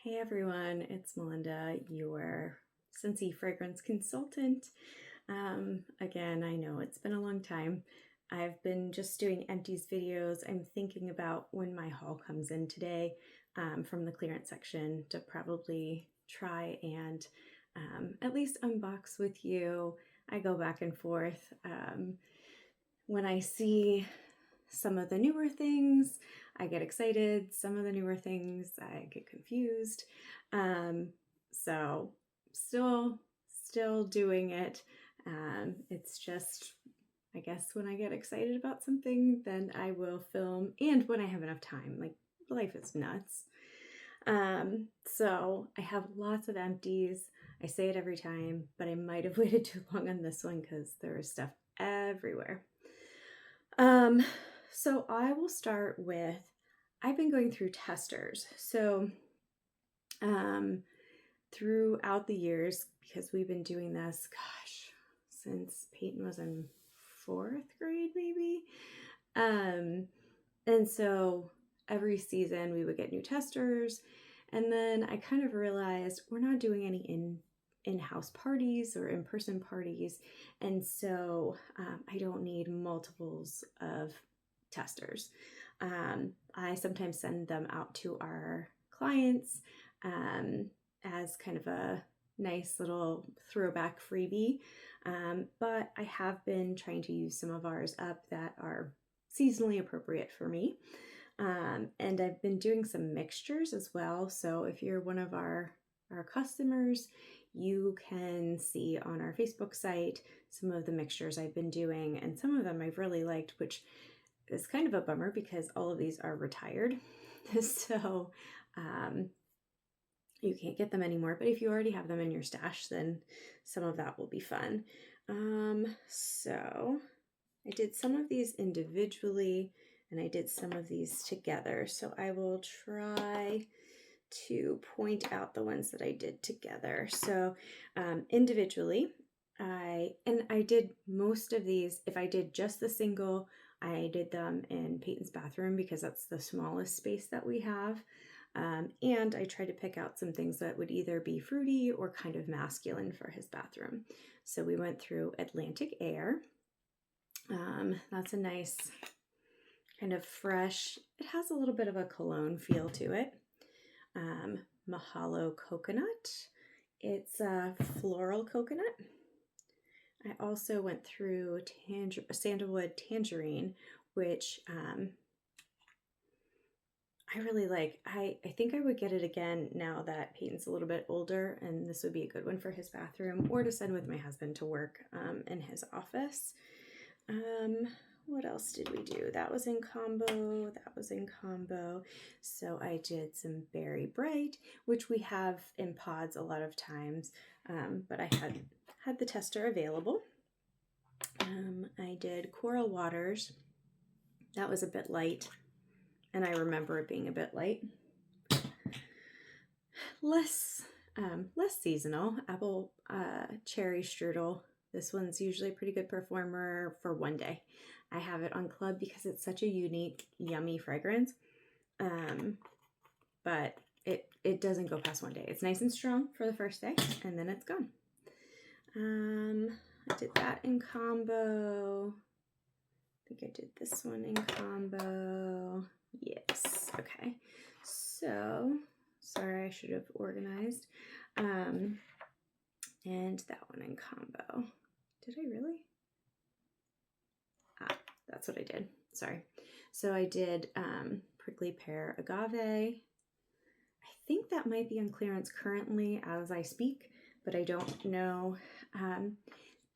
Hey everyone, it's Melinda, your Scentsy fragrance consultant. Again, I know it's been a long time. I've been just doing Empties videos. I'm thinking about when my haul comes in today from the clearance section to probably try and at least unbox with you. I go back and forth. When I see some of the newer things, I get excited. Some of the newer things, I get confused. So still doing it. It's just, I guess when I get excited about something, then I will film. And when I have enough time, like life is nuts. So I have lots of empties. I say it every time, but I might have waited too long on this one because there is stuff everywhere. So I will start with, I've been going through testers. So throughout the years, because we've been doing this, gosh, since Peyton was in 4th grade, maybe. And so every season we would get new testers. And then I kind of realized we're not doing any in-house parties or in-person parties. And so I don't need multiples of testers. I sometimes send them out to our clients as kind of a nice little throwback freebie. But I have been trying to use some of ours up that are seasonally appropriate for me. And I've been doing some mixtures as well. So if you're one of our customers, you can see on our Facebook site some of the mixtures I've been doing, and some of them I've really liked, which is kind of a bummer because all of these are retired. So you can't get them anymore, but if you already have them in your stash, then some of that will be fun. So I did some of these individually and I did some of these together. So I will try to point out the ones that I did together. So individually, I did most of these. If I did just the single, I did them in Peyton's bathroom because that's the smallest space that we have. And I tried to pick out some things that would either be fruity or kind of masculine for his bathroom. So we went through Atlantic Air. That's a nice kind of fresh, it has a little bit of a cologne feel to it. Mahalo Coconut. It's a floral coconut. I also went through Sandalwood Tangerine, which I really like. I think I would get it again now that Peyton's a little bit older, and this would be a good one for his bathroom or to send with my husband to work in his office. What else did we do? That was in combo. So I did some Berry Bright, which we have in pods a lot of times, but I had the tester available. I did Coral Waters. That was a bit light, and I remember it being a bit light. Less seasonal. Apple Cherry Strudel. This one's usually a pretty good performer for one day. I have it on club because it's such a unique, yummy fragrance. But it doesn't go past one day. It's nice and strong for the first day, and then it's gone. I did that in combo. I think I did this one in combo. Yes. Okay. So, sorry, I should have organized. And that one in combo. Did I really? That's what I did. Sorry. So I did Prickly Pear Agave. I think that might be on clearance currently as I speak, but I don't know.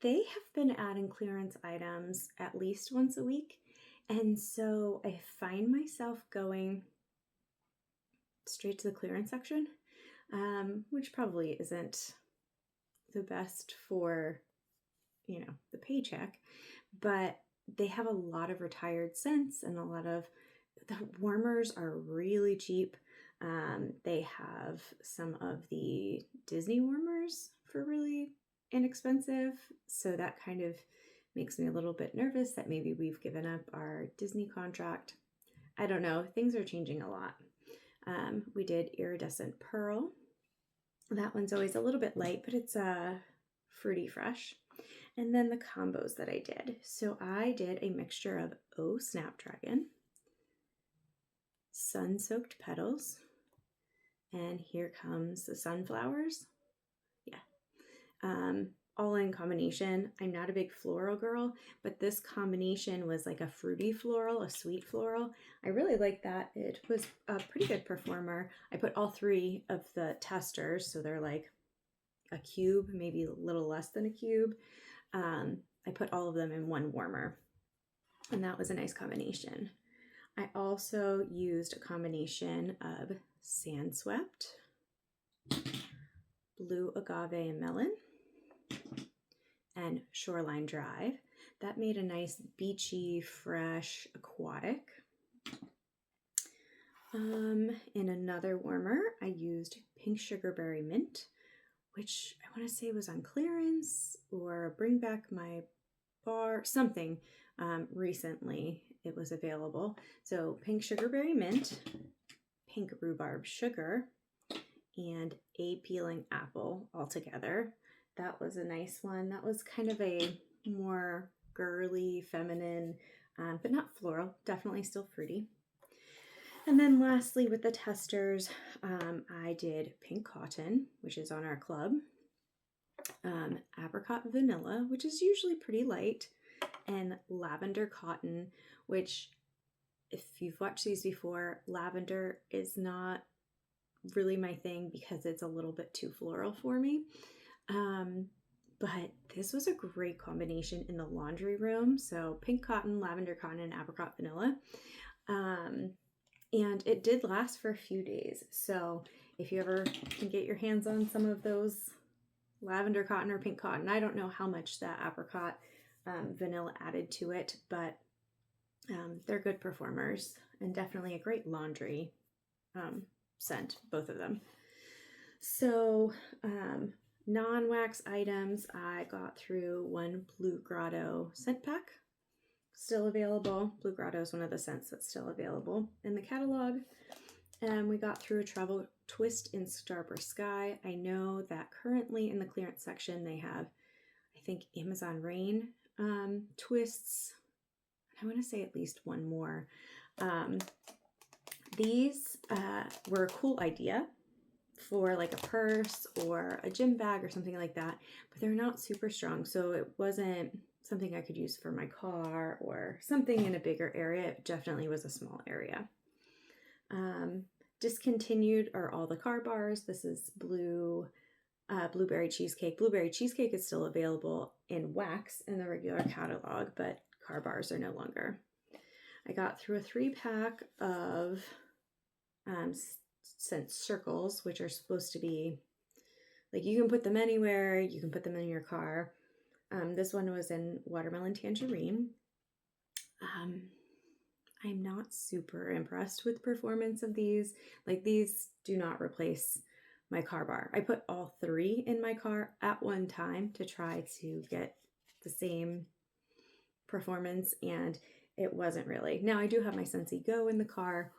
They have been adding clearance items at least once a week. And so I find myself going straight to the clearance section, which probably isn't the best for, the paycheck, but they have a lot of retired scents and a lot of the warmers are really cheap. They have some of the Disney warmers for really inexpensive. So that kind of makes me a little bit nervous that maybe we've given up our Disney contract. I don't know. Things are changing a lot. We did Iridescent Pearl. That one's always a little bit light, but it's fruity fresh. And then the combos that I did. So I did a mixture of Oh Snapdragon, Sun-Soaked Petals, and Here Comes the Sunflowers. Yeah. All in combination. I'm not a big floral girl, but this combination was like a fruity floral, a sweet floral. I really like that. It was a pretty good performer. I put all three of the testers, so they're like a cube, maybe a little less than a cube. I put all of them in one warmer, and that was a nice combination. I also used a combination of Sandswept, Blue Agave and Melon, and Shoreline Drive. That made a nice beachy, fresh, aquatic. In another warmer, I used Pink Sugarberry Mint, which I want to say was on clearance or Bring Back My Bar, something. Recently it was available. So Pink Sugarberry Mint, Pink Rhubarb Sugar, and A Peeling Apple all together. That was a nice one. That was kind of a more girly, feminine, but not floral, definitely still fruity. And then lastly with the testers, I did Pink Cotton, which is on our club, Apricot Vanilla, which is usually pretty light, and Lavender Cotton, which if you've watched these before, lavender is not really my thing because it's a little bit too floral for me. But this was a great combination in the laundry room. So Pink Cotton, Lavender Cotton, and Apricot Vanilla. And it did last for a few days. So if you ever can get your hands on some of those Lavender Cotton or Pink Cotton, I don't know how much that Apricot Vanilla added to it, but they're good performers and definitely a great laundry scent, both of them. So non-wax items, I got through one Blue Grotto scent pack, still available. Blue Grotto is one of the scents that's still available in the catalog. And we got through a Travel Twist in Starburst Sky. I know that currently in the clearance section they have, I think, Amazon Rain twists. I want to say at least one more. These were a cool idea for like a purse or a gym bag or something like that, but they're not super strong. So it wasn't something I could use for my car or something in a bigger area. It definitely was a small area. Discontinued are all the car bars. This is Blueberry Cheesecake. Blueberry Cheesecake is still available in wax in the regular catalog, but car bars are no longer. I got through a 3-pack of scent circles, which are supposed to be like you can put them anywhere, you can put them in your car. This one was in Watermelon Tangerine. I'm not super impressed with performance of these. Like, these do not replace my car bar. I put all 3 in my car at one time to try to get the same performance, and it wasn't really. Now I do have my Scentsy Go in the car,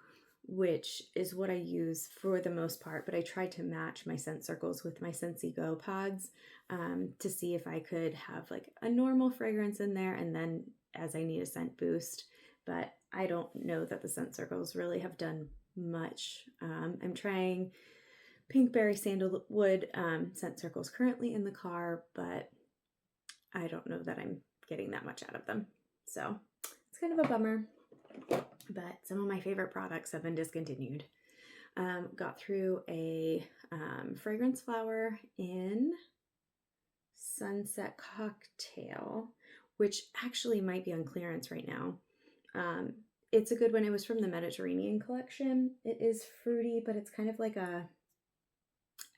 which is what I use for the most part, but I tried to match my scent circles with my Scentsy Go pods to see if I could have like a normal fragrance in there and then as I need a scent boost, but I don't know that the scent circles really have done much. I'm trying Pinkberry Sandalwood scent circles currently in the car, but I don't know that I'm getting that much out of them. So it's kind of a bummer, but some of my favorite products have been discontinued. Got through a fragrance flower in Sunset Cocktail, which actually might be on clearance right now. It's a good one. It was from the Mediterranean collection. It is fruity, but it's kind of like a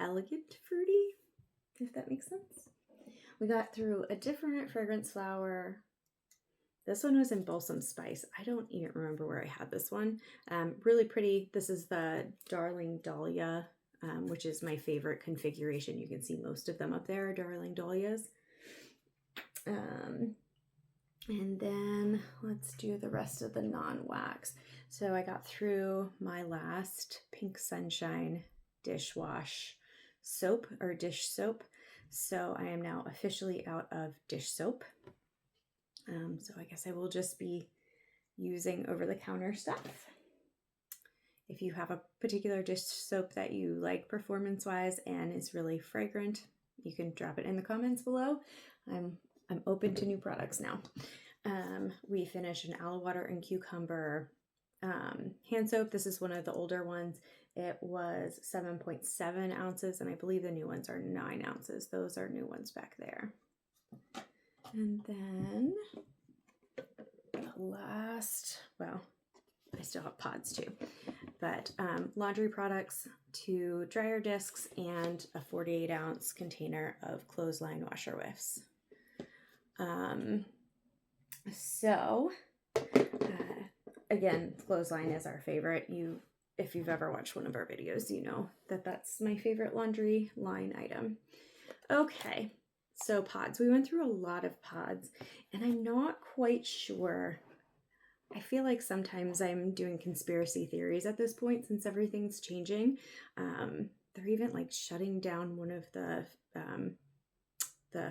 elegant fruity, if that makes sense. We got through a different fragrance flower. This one was in Balsam Spice. I don't even remember where I had this one. Really pretty. This is the Darling Dahlia, which is my favorite configuration. You can see most of them up there are Darling Dahlias. And then let's do the rest of the non-wax. So I got through my last Pink Sunshine dishwash soap or dish soap. So I am now officially out of dish soap. So I guess I will just be using over-the-counter stuff. If you have a particular dish soap that you like performance-wise and is really fragrant, you can drop it in the comments below. I'm open to new products now. We finished an aloe water and cucumber hand soap. This is one of the older ones. It was 7.7 ounces, and I believe the new ones are 9 ounces. Those are new ones back there. And then the last, well, I still have pods too, but laundry products, 2 dryer discs, and a 48-ounce container of clothesline washer whiffs. Again, clothesline is our favorite. If you've ever watched one of our videos, you know that that's my favorite laundry line item. Okay, so pods. We went through a lot of pods, and I'm not quite sure. I feel like sometimes I'm doing conspiracy theories at this point since everything's changing. They're even like shutting down one of the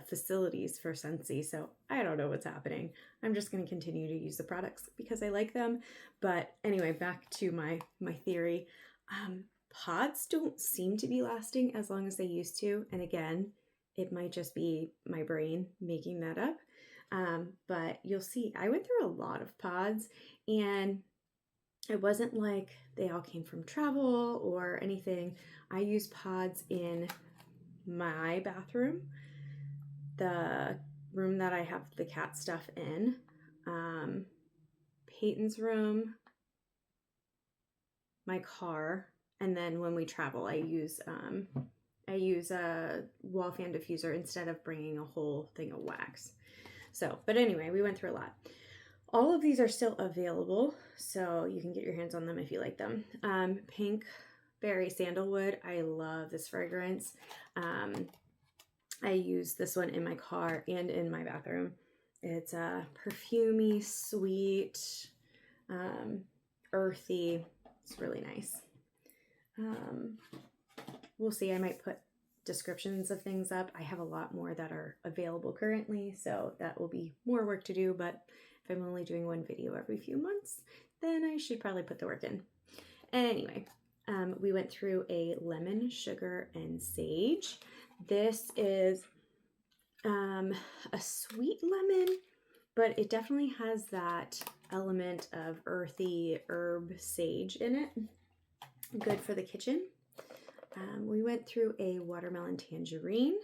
facilities for Scentsy, so I don't know what's happening. I'm just going to continue to use the products because I like them. But anyway, back to my theory. Pods don't seem to be lasting as long as they used to, and again, it might just be my brain making that up. But you'll see, I went through a lot of pods, and it wasn't like they all came from travel or anything. I use pods in my bathroom, the room that I have the cat stuff in, Peyton's room, my car, and then when we travel, I use a wall fan diffuser instead of bringing a whole thing of wax. So, but anyway, we went through a lot. All of these are still available, so you can get your hands on them if you like them. Pink Berry Sandalwood. I love this fragrance. I use this one in my car and in my bathroom. It's a perfumey, sweet, earthy. It's really nice. We'll see. I might put descriptions of things up. I have a lot more that are available currently, so that will be more work to do, but if I'm only doing one video every few months, then I should probably put the work in. Anyway, we went through a lemon, sugar, and sage. This is a sweet lemon, but it definitely has that element of earthy herb sage in it. Good for the kitchen. We went through a watermelon tangerine,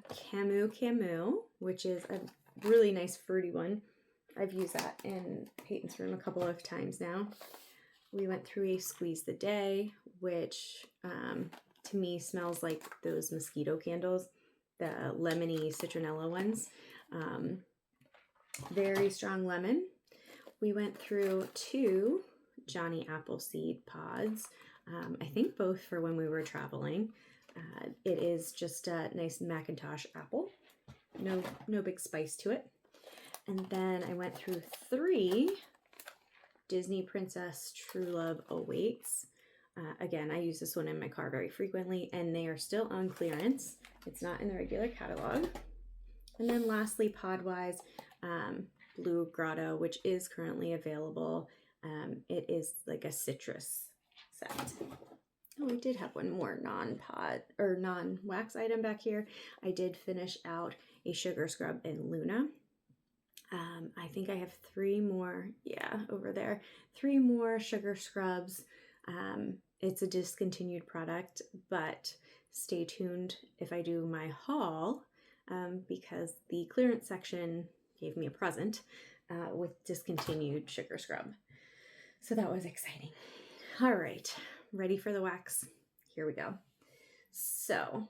Camu, which is a really nice fruity one. I've used that in Peyton's room a couple of times now. We went through a Squeeze the Day, which to me smells like those mosquito candles, the lemony citronella ones. Very strong lemon. We went through 2 Johnny Appleseed pods. I think both for when we were traveling. It is just a nice Macintosh apple. No big spice to it. And then I went through 3 Disney Princess True Love Awaits. Again, I use this one in my car very frequently, and they are still on clearance. It's not in the regular catalog. And then lastly, pod-wise, Blue Grotto, which is currently available. It is like a citrus set. Oh, we did have one more non-pod or non-wax item back here. I did finish out a sugar scrub in Luna. I think I have 3 more, yeah, over there. 3 more sugar scrubs. It's a discontinued product, but stay tuned if I do my haul, because the clearance section gave me a present with discontinued sugar scrub. So that was exciting. All right, ready for the wax? Here we go. So,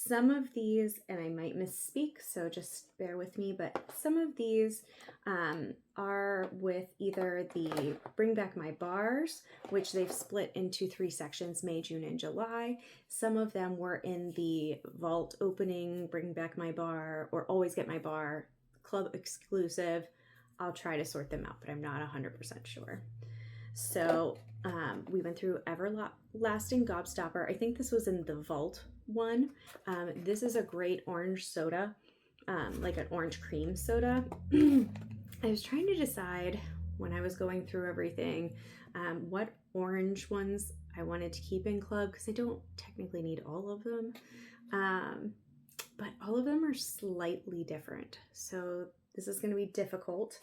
Some of these, and I might misspeak, so just bear with me, but some of these are with either the Bring Back My Bars, which they've split into 3 sections, May, June, and July. Some of them were in the vault opening, Bring Back My Bar, or Always Get My Bar, club exclusive. I'll try to sort them out, but I'm not 100% sure. So we went through Everlasting Gobstopper. I think this was in the vault one. This is a great orange soda, like an orange cream soda. I was trying to decide when I was going through everything what orange ones I wanted to keep in club, because I don't technically need all of them, but all of them are slightly different. So this is going to be difficult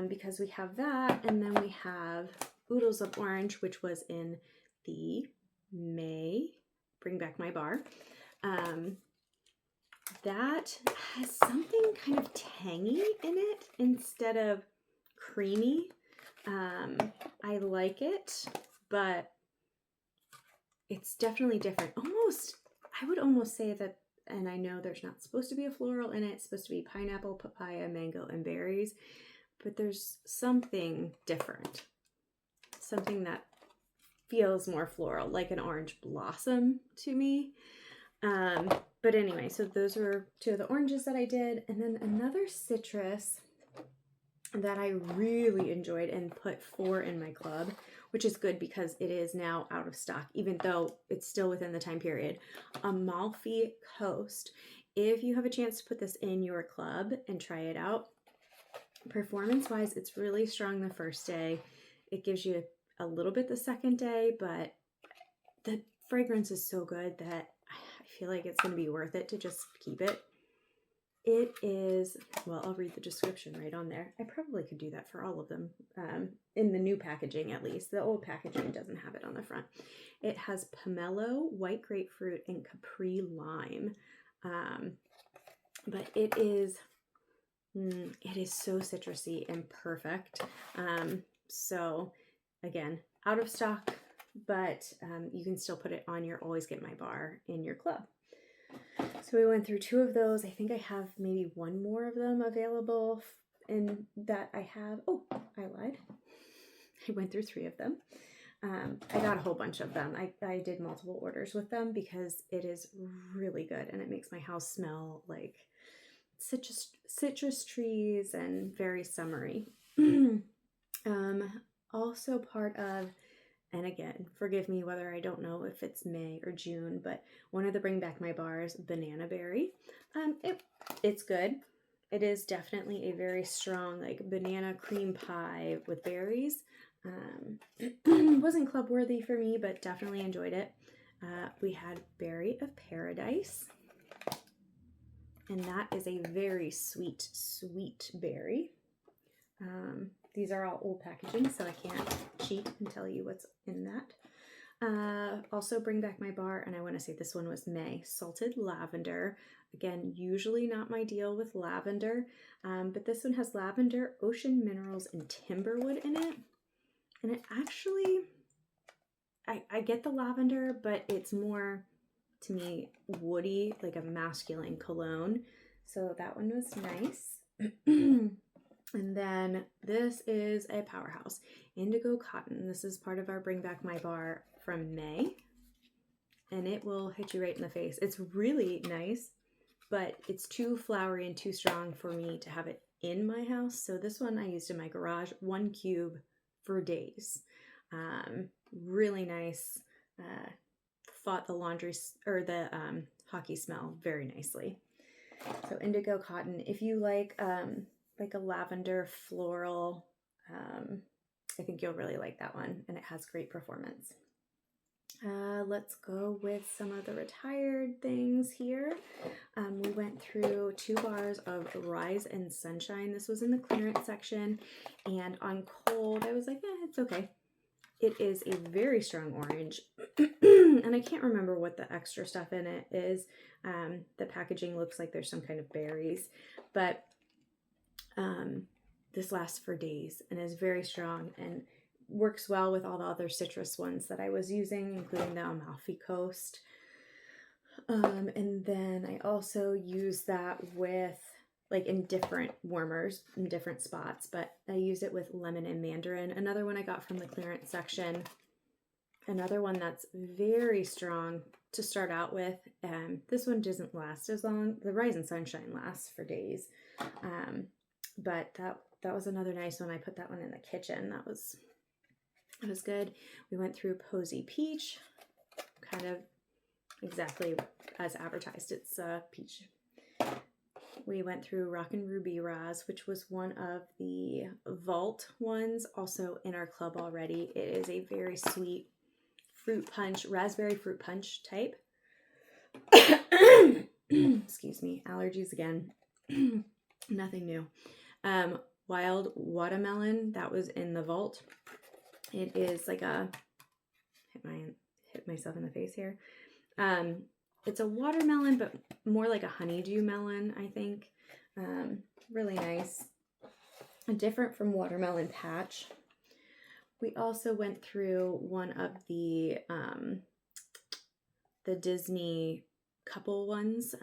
because we have that, and then we have Oodles of Orange, which was in the May Bring Back My Bar. That has something kind of tangy in it instead of creamy. I like it, but it's definitely different. I would almost say that, and I know there's not supposed to be a floral in it. It's supposed to be pineapple, papaya, mango, and berries, but there's something different. Something that feels more floral, like an orange blossom to me. But anyway, so those were 2 of the oranges that I did. And then another citrus that I really enjoyed and put 4 in my club, which is good because it is now out of stock, even though it's still within the time period. Amalfi Coast. If you have a chance to put this in your club and try it out, performance-wise, it's really strong the first day. It gives you a little bit the second day, but the fragrance is so good that I feel like it's going to be worth it to just keep it. It is, well, I'll read the description right on there. I probably could do that for all of them, in the new packaging at least. The old packaging doesn't have it on the front. It has pomelo, white grapefruit, and capri lime. But it is so citrusy and perfect. So again, out of stock, but you can still put it on your Always Get My Bar in your club. So we went through 2 of those. I think I have maybe 1 more of them available in that I have. Oh, I lied. I went through 3 of them. I got a whole bunch of them. I did multiple orders with them because it is really good and it makes my house smell like citrus trees and very summery. Also part of, and again, forgive me whether I don't know if it's May or June, but one of the Bring Back My Bars, Banana Berry. It's good. It is definitely a very strong, like, banana cream pie with berries. Wasn't club worthy for me, but definitely enjoyed it. We had Berry of Paradise, and that is a very sweet, sweet berry. These are all old packaging, so I can't cheat and tell you what's in that. Also Bring Back My Bar, and I want to say this one was May, Salted Lavender. Again, usually not my deal with lavender, but this one has lavender, ocean minerals, and timberwood in it. And it actually, I get the lavender, but it's more, to me, woody, like a masculine cologne. So that one was nice. And then this is a powerhouse, Indigo Cotton. This is part of our Bring Back My Bar from May, and it will hit you right in the face. It's really nice, but it's too flowery and too strong for me to have it in my house. So this one I used in my garage, 1 cube for days. Really nice. Fought the laundry or the hockey smell very nicely. So Indigo Cotton. If you like a lavender floral, I think you'll really like that one, and it has great performance. Let's go with some of the retired things here. We went through 2 bars of Rise and Sunshine. This was in the clearance section, and on cold, I was like, it's okay. It is a very strong orange, and I can't remember what the extra stuff in it is. The packaging looks like there's some kind of berries, but this lasts for days and is very strong and works well with all the other citrus ones that I was using, including the Amalfi Coast. And then I also use that with like in different warmers in different spots, but I use it with lemon and mandarin. Another one I got from the clearance section. Another one that's very strong to start out with. This one doesn't last as long. The Rise and Sunshine lasts for days. But that was another nice one. I put that one in the kitchen. That was good. We went through Posy Peach, kind of exactly as advertised. It's peach. We went through Rockin' Ruby Raz, which was one of the vault ones, also in our club already. It is a very sweet fruit punch, raspberry fruit punch type. Excuse me, allergies again. Nothing new. Wild watermelon, that was in the vault. It is like a hit myself in the face here. It's a watermelon, but more like a honeydew melon, I think. Really nice. Different from Watermelon Patch. We also went through one of the Disney couple ones.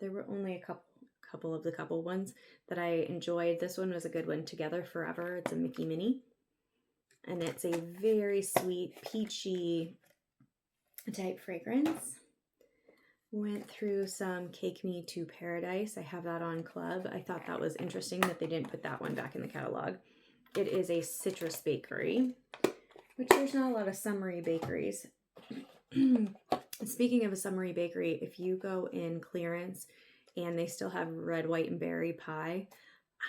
There were only a couple of the couple ones that I enjoyed. This one was a good one, Together Forever. It's a Mickey Minnie. And it's a very sweet, peachy type fragrance. Went through some Cake Me to Paradise. I have that on club. I thought that was interesting that they didn't put that one back in the catalog. It is a citrus bakery, which there's not a lot of summery bakeries. Speaking of a summery bakery, if you go in clearance and they still have red, white, and berry pie,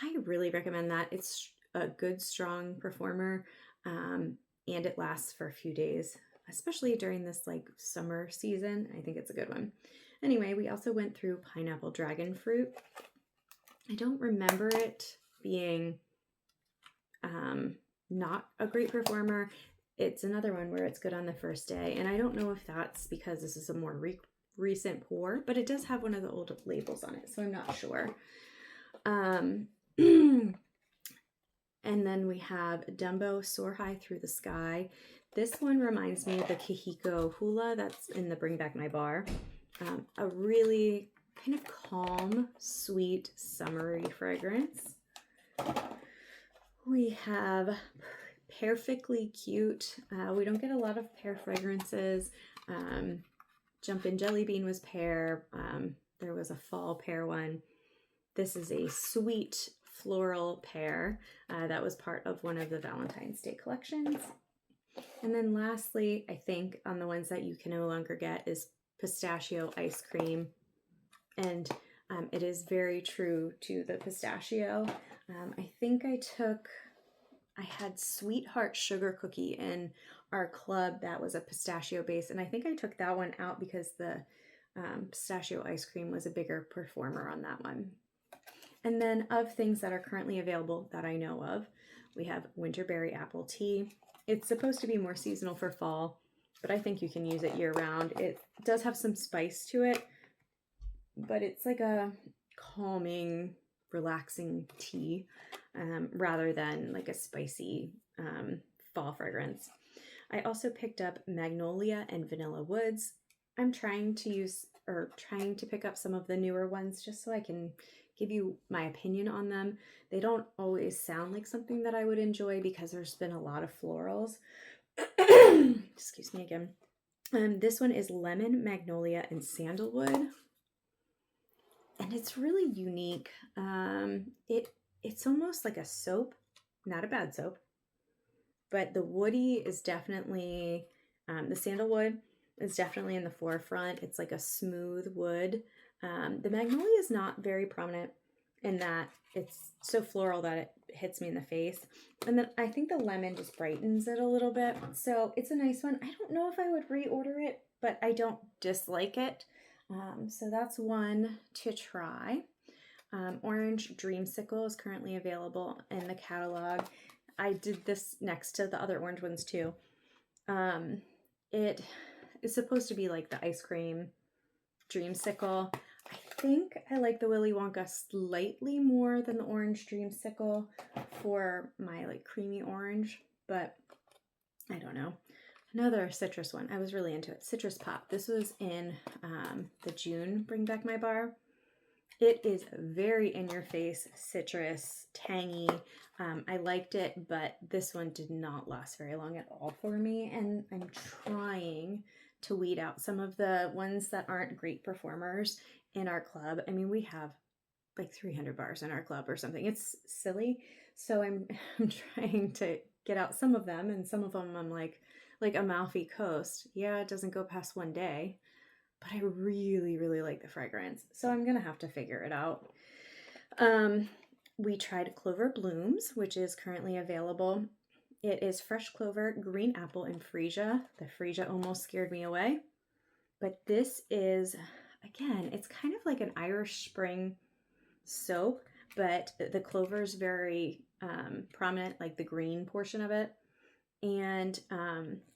I really recommend that. It's a good, strong performer, and it lasts for a few days, especially during this like summer season. I think it's a good one. Anyway, we also went through Pineapple Dragon Fruit. I don't remember it being not a great performer. It's another one where it's good on the first day, and I don't know if that's because this is a more recent pour, but it does have one of the old labels on it, so I'm not sure. And then we have Dumbo Soar High Through the Sky. This one reminds me of the Kahiko Hula that's in the Bring Back My Bar. A really kind of calm, sweet, summery fragrance. We have Perfectly Cute. We don't get a lot of pear fragrances. Jumpin' Jelly Bean was pear. There was a fall pear one. This is a sweet floral pear that was part of one of the Valentine's Day collections. And then lastly, I think on the ones that you can no longer get is pistachio ice cream. And it is very true to the pistachio. I think I had Sweetheart Sugar Cookie in our club that was a pistachio base. And I think I took that one out because the pistachio ice cream was a bigger performer on that one. And then of things that are currently available that I know of, we have Winterberry Apple Tea. It's supposed to be more seasonal for fall, but I think you can use it year round. It does have some spice to it, but it's like a calming, relaxing tea rather than like a spicy fall fragrance. I also picked up Magnolia and Vanilla Woods. I'm trying to pick up some of the newer ones just so I can give you my opinion on them. They don't always sound like something that I would enjoy because there's been a lot of florals. Excuse me again. This one is Lemon, Magnolia, and Sandalwood. And it's really unique. It's almost like a soap, not a bad soap, but the woody is definitely, the sandalwood is definitely in the forefront. It's like a smooth wood. The magnolia is not very prominent in that it's so floral that it hits me in the face. And then I think the lemon just brightens it a little bit. So it's a nice one. I don't know if I would reorder it, but I don't dislike it. So that's one to try. Orange Dreamsicle is currently available in the catalog. I did this next to the other orange ones too. It is supposed to be like the ice cream Dreamsicle. I think I like the Willy Wonka slightly more than the orange Dreamsicle for my like creamy orange, but I don't know. Another citrus one. I was really into it. Citrus Pop. This was in the June Bring Back My Bar. It is very in your face, citrus, tangy. I liked it, but this one did not last very long at all for me. And I'm trying to weed out some of the ones that aren't great performers in our club. I mean, we have like 300 bars in our club or something. It's silly. So I'm trying to get out some of them, and some of them I'm like Amalfi Coast. Yeah, it doesn't go past one day, but I really, really like the fragrance. So I'm gonna have to figure it out. We tried Clover Blooms, which is currently available. It is fresh clover, green apple, and freesia. The freesia almost scared me away. But this is, again, it's kind of like an Irish Spring soap, but the clover is very prominent, like the green portion of it. And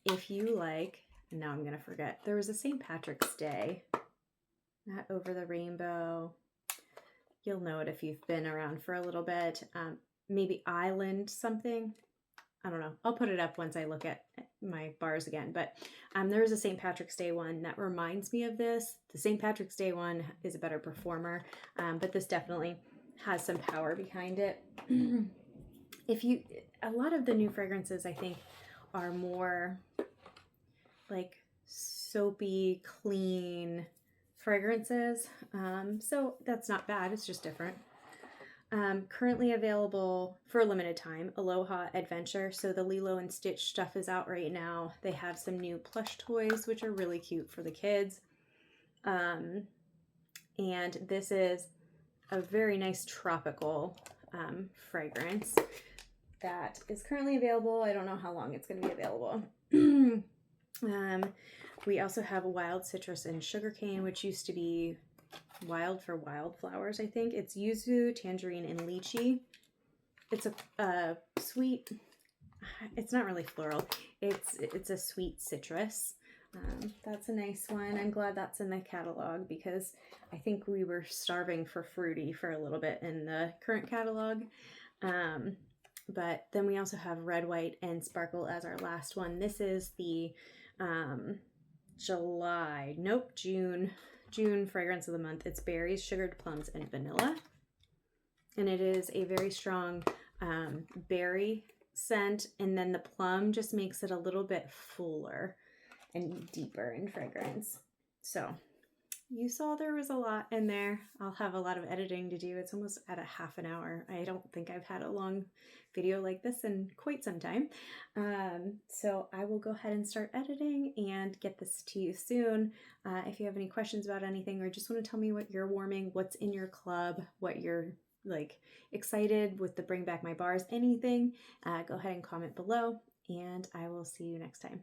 if you like, now I'm going to forget, there was a St. Patrick's Day, not Over the Rainbow. You'll know it if you've been around for a little bit. Maybe Island something. I don't know. I'll put it up once I look at my bars again. But there was a St. Patrick's Day one that reminds me of this. The St. Patrick's Day one is a better performer, but this definitely has some power behind it. A lot of the new fragrances, I think, are more like soapy, clean fragrances. So that's not bad. It's just different. Currently available for a limited time, Aloha Adventure. So the Lilo and Stitch stuff is out right now. They have some new plush toys, which are really cute for the kids. And this is a very nice tropical fragrance that is currently available. I don't know how long it's going to be available. We also have Wild Citrus and Sugarcane, which used to be Wild for Wildflowers, I think. It's yuzu, tangerine, and lychee. It's a sweet, it's not really floral. It's a sweet citrus. That's a nice one. I'm glad that's in the catalog because I think we were starving for fruity for a little bit in the current catalog. But then we also have Red, White, and Sparkle as our last one. This is the June fragrance of the month. It's berries, sugared plums, and vanilla. And it is a very strong berry scent. And then the plum just makes it a little bit fuller and deeper in fragrance. So you saw there was a lot in there. I'll have a lot of editing to do. It's almost at a half an hour. I don't think I've had a long video like this in quite some time. So I will go ahead and start editing and get this to you soon. If you have any questions about anything or just want to tell me what you're warming, what's in your club, what you're like excited with the Bring Back My Bars, anything, go ahead and comment below, and I will see you next time.